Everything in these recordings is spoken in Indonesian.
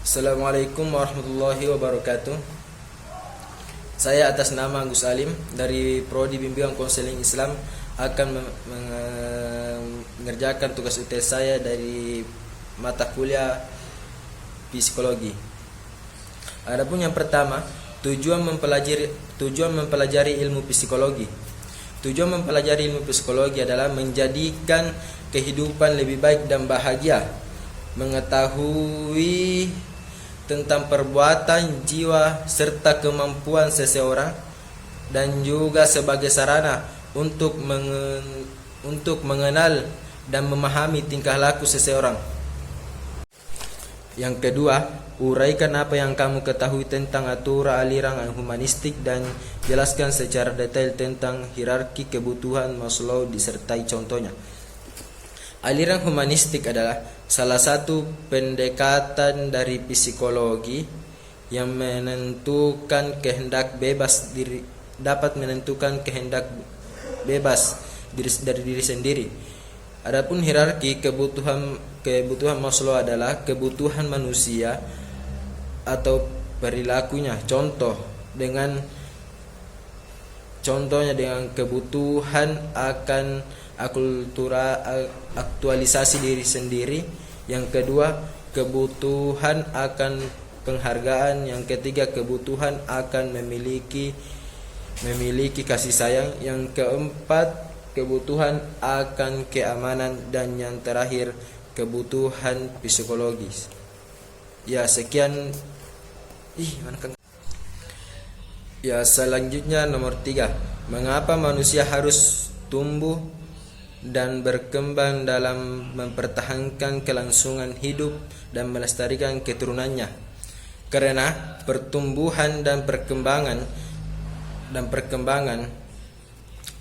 Assalamualaikum warahmatullahi wabarakatuh. Saya atas nama Agus Alim dari Prodi Bimbingan Konseling Islam akan mengerjakan tugas UTS saya dari mata kuliah psikologi. Adapun yang pertama, tujuan mempelajari ilmu psikologi. Tujuan mempelajari ilmu psikologi adalah menjadikan kehidupan lebih baik dan bahagia, mengetahui tentang perbuatan jiwa serta kemampuan seseorang, dan juga sebagai sarana untuk mengenal dan memahami tingkah laku seseorang. Yang kedua, uraikan apa yang kamu ketahui tentang aturan aliran humanistik dan jelaskan secara detail tentang hierarki kebutuhan Maslow disertai contohnya. Aliran humanistik adalah salah satu pendekatan dari psikologi yang menentukan kehendak bebas diri, dapat menentukan kehendak bebas dari diri sendiri. Adapun hierarki kebutuhan Maslow adalah kebutuhan manusia atau perilakunya. Contohnya dengan kebutuhan akan aktualisasi diri sendiri. Yang kedua, kebutuhan akan penghargaan. Yang ketiga, kebutuhan akan memiliki kasih sayang. Yang keempat, kebutuhan akan keamanan. Dan yang terakhir, kebutuhan psikologis. Ya, sekian. Selanjutnya nomor 3. Mengapa manusia harus tumbuh dan berkembang dalam mempertahankan kelangsungan hidup dan melestarikan keturunannya? Karena pertumbuhan dan perkembangan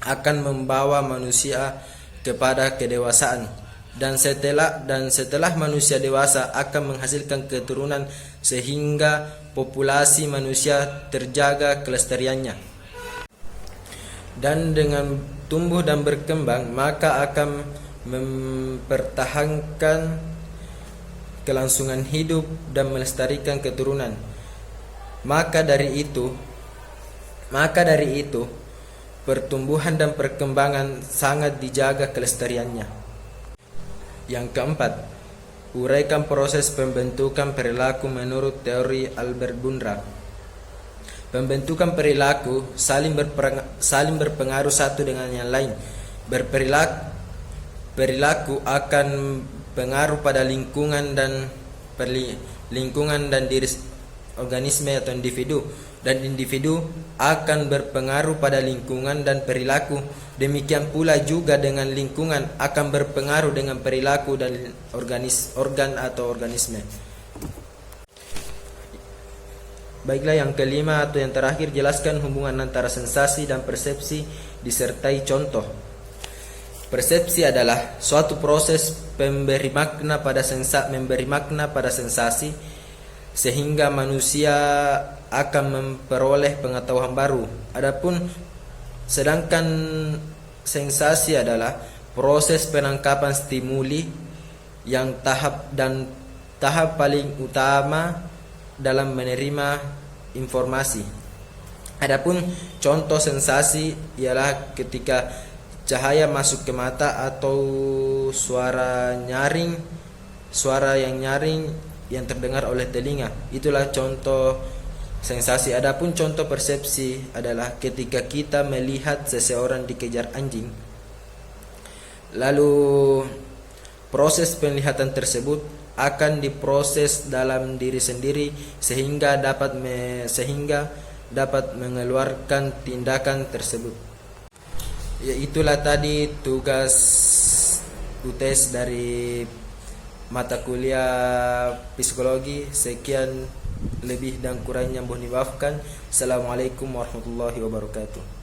akan membawa manusia kepada kedewasaan, dan setelah manusia dewasa akan menghasilkan keturunan sehingga populasi manusia terjaga kelestariannya. Dan dengan tumbuh dan berkembang maka akan mempertahankan kelangsungan hidup dan melestarikan keturunan. Maka dari itu pertumbuhan dan perkembangan sangat dijaga kelestariannya. Yang keempat, uraikan proses pembentukan perilaku menurut teori Albert Bandura. Pembentukan perilaku saling berpengaruh satu dengan yang lain. Perilaku akan pengaruh pada lingkungan dan diri organisme atau individu, dan individu akan berpengaruh pada lingkungan dan perilaku. Demikian pula juga dengan lingkungan akan berpengaruh dengan perilaku dan organ atau organisme. Baiklah, yang kelima atau yang terakhir, jelaskan hubungan antara sensasi dan persepsi disertai contoh. Persepsi adalah suatu proses memberi makna pada sensasi sehingga manusia akan memperoleh pengetahuan baru. Sedangkan sensasi adalah proses penangkapan stimuli yang tahap paling utama dalam menerima informasi. Adapun contoh sensasi ialah ketika cahaya masuk ke mata atau suara yang nyaring yang terdengar oleh telinga. Itulah contoh sensasi. Adapun contoh persepsi adalah ketika kita melihat seseorang dikejar anjing, lalu proses penglihatan tersebut akan diproses dalam diri sendiri sehingga dapat mengeluarkan tindakan tersebut. Ya, itulah tadi tugas UTS dari mata kuliah psikologi. Sekian, lebih dan kurangnya mohon dimaafkan. Assalamualaikum warahmatullahi wabarakatuh.